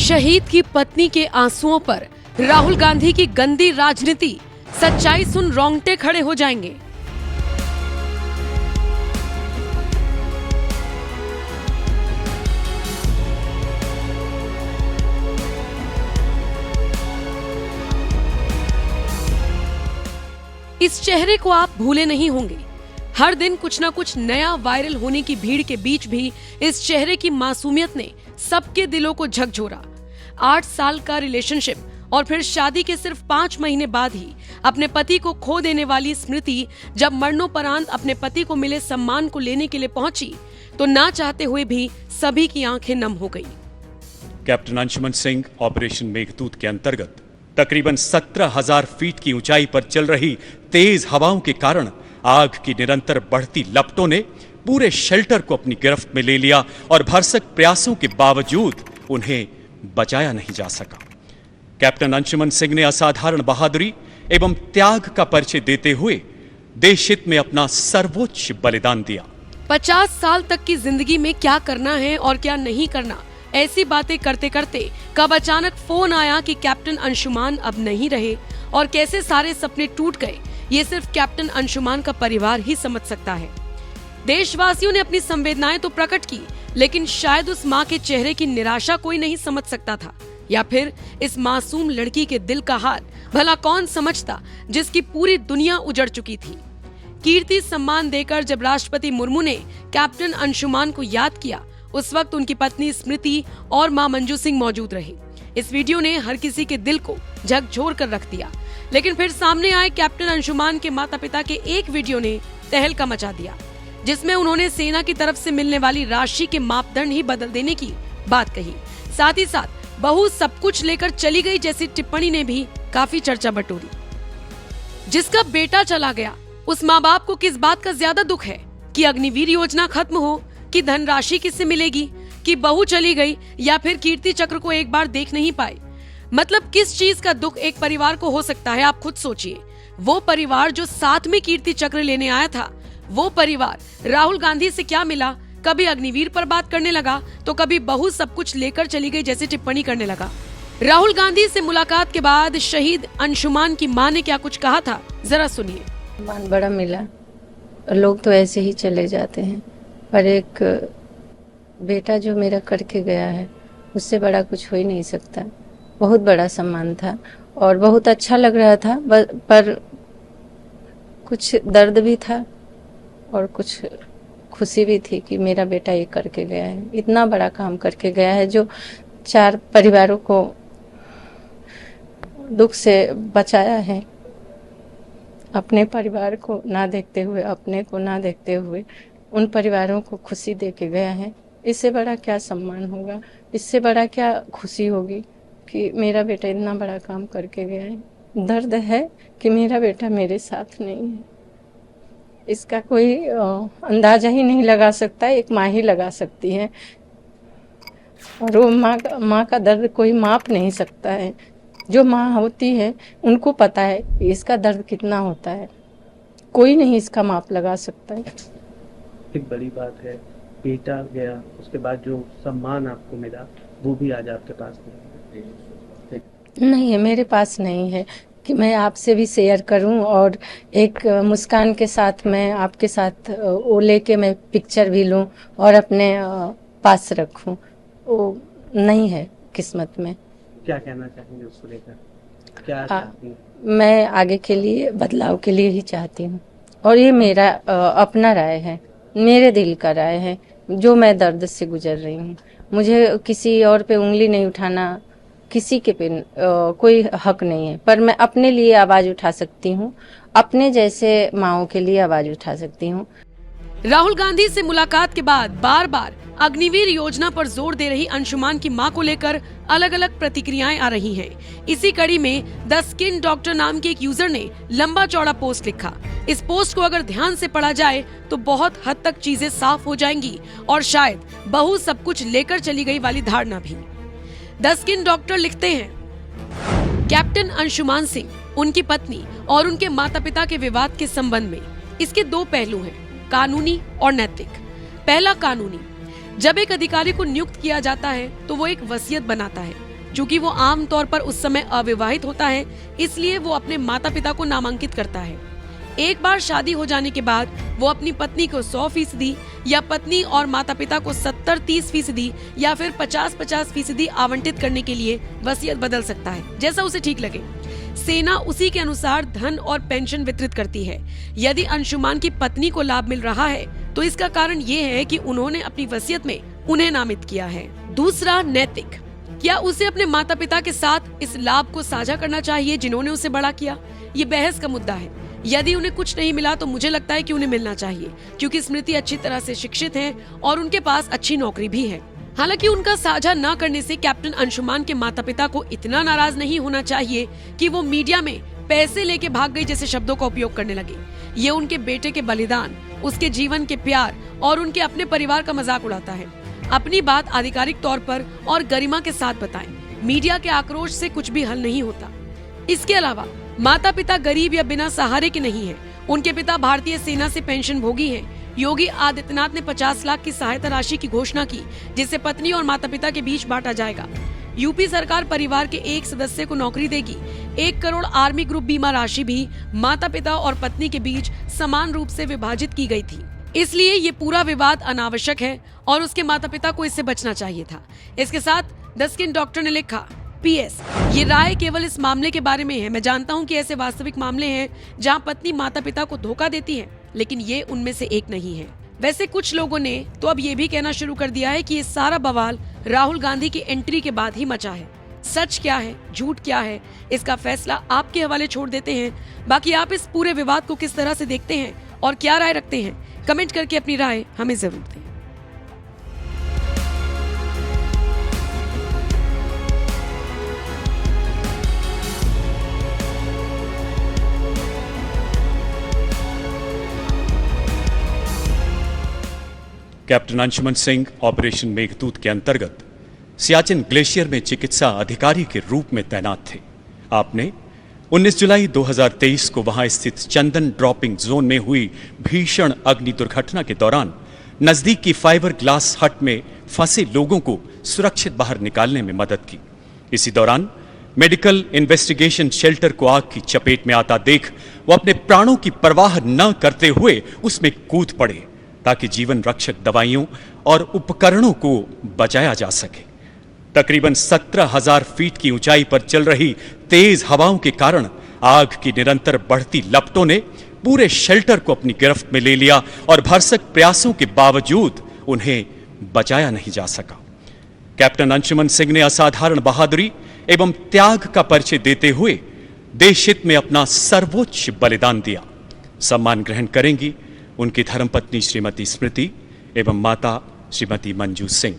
शहीद की पत्नी के आंसुओं पर राहुल गांधी की गंदी राजनीति, सच्चाई सुन रोंगटे खड़े हो जाएंगे। इस चेहरे को आप भूले नहीं होंगे। हर दिन कुछ ना कुछ नया वायरल होने की भीड़ के बीच भी इस चेहरे की मासूमियत ने सबके दिलों को झकझोरा। 8 साल का रिलेशनशिप और फिर शादी के सिर्फ 5 महीने बाद ही अपने पति को खो देने वाली स्मृति जब मरणोपरांत अपने पति को मिले सम्मान को लेने के लिए पहुंची तो ना चाहते हुए भी सभी की आंखें नम हो गई। कैप्टन अंशुमन सिंह ऑपरेशन मेघदूत के अंतर्गत तकरीबन 17,000 फीट की ऊंचाई पर चल रही तेज हवाओं के कारण आग की निरंतर बढ़ती लपटों ने पूरे शेल्टर को अपनी गिरफ्त में ले लिया और भरसक प्रयासों के बावजूद उन्हें बचाया नहीं जा सका। कैप्टन अंशुमन सिंह ने असाधारण बहादुरी एवं त्याग का परिचय देते हुए देश हित में अपना सर्वोच्च बलिदान दिया। 50 साल तक की जिंदगी में क्या करना है और क्या नहीं करना, ऐसी बातें करते करते कब अचानक फोन आया कि कैप्टन अंशुमान अब नहीं रहे और कैसे सारे सपने टूट गए, ये सिर्फ कैप्टन अंशुमान का परिवार ही समझ सकता है। देशवासियों ने अपनी संवेदनाएं तो प्रकट की, लेकिन शायद उस मां के चेहरे की निराशा कोई नहीं समझ सकता था, या फिर इस मासूम लड़की के दिल का हाल भला कौन समझता जिसकी पूरी दुनिया उजड़ चुकी थी। कीर्ति सम्मान देकर जब राष्ट्रपति मुर्मू ने कैप्टन अंशुमान को याद किया, उस वक्त उनकी पत्नी स्मृति और मां मंजू सिंह मौजूद रही। इस वीडियो ने हर किसी के दिल को झकझोर कर रख दिया, लेकिन फिर सामने आए कैप्टन अंशुमान के माता पिता के एक वीडियो ने तहलका मचा दिया, जिसमें उन्होंने सेना की तरफ से मिलने वाली राशि के मापदंड ही बदल देने की बात कही। साथ ही साथ बहू सब कुछ लेकर चली गई जैसी टिप्पणी ने भी काफी चर्चा बटोरी। जिसका बेटा चला गया, उस माँ बाप को किस बात का ज्यादा दुख है कि अग्निवीर योजना खत्म हो, कि धनराशि किससे मिलेगी, कि बहू चली गई, या फिर कीर्ति चक्र को एक बार देख नहीं पाए। मतलब किस चीज का दुख एक परिवार को हो सकता है, आप खुद सोचिए। वो परिवार जो साथ में कीर्ति चक्र लेने आया था, वो परिवार राहुल गांधी से क्या मिला, कभी अग्निवीर पर बात करने लगा तो कभी बहू सब कुछ लेकर चली गई जैसी टिप्पणी करने लगा। राहुल गांधी से मुलाकात के बाद शहीद अंशुमान की मां ने क्या कुछ कहा था, जरा सुनिए। सम्मान बड़ा मिला, लोग तो ऐसे ही चले जाते हैं, पर एक बेटा जो मेरा करके गया है उससे बड़ा कुछ हो ही नहीं सकता। बहुत बड़ा सम्मान था और बहुत अच्छा लग रहा था, पर कुछ दर्द भी था और कुछ खुशी भी थी कि मेरा बेटा ये करके गया है, इतना बड़ा काम करके गया है जो 4 परिवारों को दुख से बचाया है। अपने परिवार को ना देखते हुए, अपने को ना देखते हुए उन परिवारों को खुशी दे के गया है। इससे बड़ा क्या सम्मान होगा, इससे बड़ा क्या खुशी होगी कि मेरा बेटा इतना बड़ा काम करके गया है। दर्द है कि मेरा बेटा मेरे साथ नहीं है, इसका कोई अंदाजा ही नहीं लगा सकता, एक माँ ही लगा सकती है। और वो माँ का दर्द कोई माप नहीं सकता है। जो माँ होती है उनको पता है कि इसका दर्द कितना होता है, कोई नहीं इसका माप लगा सकता है। एक बड़ी बात है, बेटा गया, उसके बाद जो सम्मान आपको मिला वो भी आज आपके पास नहीं है, मेरे पास नहीं है कि मैं आपसे भी शेयर करूं और एक मुस्कान के साथ मैं आपके साथ वो लेके मैं पिक्चर भी लूं और अपने पास रखूं, वो नहीं है किस्मत में। क्या कहना चाहेंगे उसको लेकर, क्या चाहती हैं? मैं आगे के लिए बदलाव के लिए ही चाहती हूँ और ये मेरा अपना राय है, मेरे दिल का राय है, जो मैं दर्द से गुजर रही हूँ। मुझे किसी और पे उंगली नहीं उठाना, किसी के पे कोई हक नहीं है, पर मैं अपने लिए आवाज उठा सकती हूँ, अपने जैसे माओं के लिए आवाज उठा सकती हूँ। राहुल गांधी से मुलाकात के बाद बार बार अग्निवीर योजना पर जोर दे रही अंशुमान की मां को लेकर अलग अलग प्रतिक्रियाएं आ रही हैं। इसी कड़ी में द स्किन डॉक्टर नाम के एक यूजर ने लंबा चौड़ा पोस्ट लिखा। इस पोस्ट को अगर ध्यान से पढ़ा जाए तो बहुत हद तक चीजें साफ हो जाएंगी और शायद बहू सब कुछ लेकर चली गई वाली धारणा भी। द स्किन डॉक्टर लिखते हैं, कैप्टन अंशुमान सिंह, उनकी पत्नी और उनके माता पिता के विवाद के संबंध में इसके 2 पहलू हैं, कानूनी और नैतिक। पहला कानूनी, जब एक अधिकारी को नियुक्त किया जाता है तो वो एक वसीयत बनाता है, चूंकि वो आमतौर पर उस समय अविवाहित होता है, इसलिए वो अपने माता पिता को नामांकित करता है। एक बार शादी हो जाने के बाद वो अपनी पत्नी को 100% या पत्नी और माता पिता को 70-30% या फिर 50-50% आवंटित करने के लिए वसीयत बदल सकता है, जैसा उसे ठीक लगे। सेना उसी के अनुसार धन और पेंशन वितरित करती है। यदि अंशुमान की पत्नी को लाभ मिल रहा है तो इसका कारण ये है कि उन्होंने अपनी वसीयत में उन्हें नामित किया है। दूसरा, नैतिक। क्या उसे अपने माता पिता के साथ इस लाभ को साझा करना चाहिए जिन्होंने उसे बड़ा किया? ये बहस का मुद्दा है। यदि उन्हें कुछ नहीं मिला तो मुझे लगता है कि उन्हें मिलना चाहिए, क्योंकि स्मृति अच्छी तरह से शिक्षित है और उनके पास अच्छी नौकरी भी है। हालांकि उनका साझा न करने से कैप्टन अंशुमान के माता पिता को इतना नाराज नहीं होना चाहिए कि वो मीडिया में पैसे लेके भाग गई जैसे शब्दों का उपयोग करने लगे। ये उनके बेटे के बलिदान, उसके जीवन के प्यार और उनके अपने परिवार का मजाक उड़ाता है। अपनी बात आधिकारिक तौर पर और गरिमा के साथ बताएं। मीडिया के आक्रोश से कुछ भी हल नहीं होता। इसके अलावा माता पिता गरीब या बिना सहारे के नहीं हैं। उनके पिता भारतीय सेना से पेंशन भोगी हैं। योगी आदित्यनाथ ने 50 लाख की सहायता राशि की घोषणा की, जिसे पत्नी और माता पिता के बीच बांटा जाएगा। यूपी सरकार परिवार के एक सदस्य को नौकरी देगी। 1 करोड़ आर्मी ग्रुप बीमा राशि भी माता पिता और पत्नी के बीच समान रूप से विभाजित की गई थी। इसलिए ये पूरा विवाद अनावश्यक है और उसके माता पिता को इससे बचना चाहिए था। इसके साथ द स्किन डॉक्टर ने लिखा, PS, ये राय केवल इस मामले के बारे में है। मैं जानता हूँ कि ऐसे वास्तविक मामले हैं जहाँ पत्नी माता पिता को धोखा देती है, लेकिन ये उनमें से एक नहीं है। वैसे कुछ लोगों ने तो अब ये भी कहना शुरू कर दिया है कि ये सारा बवाल राहुल गांधी की एंट्री के बाद ही मचा है। सच क्या है, झूठ क्या है, इसका फैसला आपके हवाले छोड़ देते हैं। बाकी आप इस पूरे विवाद को किस तरह से देखते हैं और क्या राय रखते हैं, कमेंट करके अपनी राय हमें जरूर दें। कैप्टन अंशुमन सिंह ऑपरेशन मेघदूत के अंतर्गत सियाचिन ग्लेशियर में चिकित्सा अधिकारी के रूप में तैनात थे। आपने 19 जुलाई 2023 को वहां स्थित चंदन ड्रॉपिंग जोन में हुई भीषण अग्नि दुर्घटना के दौरान नजदीक की फाइबर ग्लास हट में फंसे लोगों को सुरक्षित बाहर निकालने में मदद की। इसी दौरान मेडिकल इन्वेस्टिगेशन शेल्टर को आग की चपेट में आता देख वो अपने प्राणों की परवाह न करते हुए उसमें कूद पड़े ताकि जीवन रक्षक दवाइयों और उपकरणों को बचाया जा सके। तकरीबन 17,000 फीट की ऊंचाई पर चल रही तेज हवाओं के कारण आग की निरंतर बढ़ती लपटों ने पूरे शेल्टर को अपनी गिरफ्त में ले लिया और भरसक प्रयासों के बावजूद उन्हें बचाया नहीं जा सका। कैप्टन अंशुमन सिंह ने असाधारण बहादुरी एवं त्याग का परिचय देते हुए देश हित में अपना सर्वोच्च बलिदान दिया। सम्मान ग्रहण करेंगी उनकी धर्मपत्नी श्रीमती स्मृति एवं माता श्रीमती मंजू सिंह।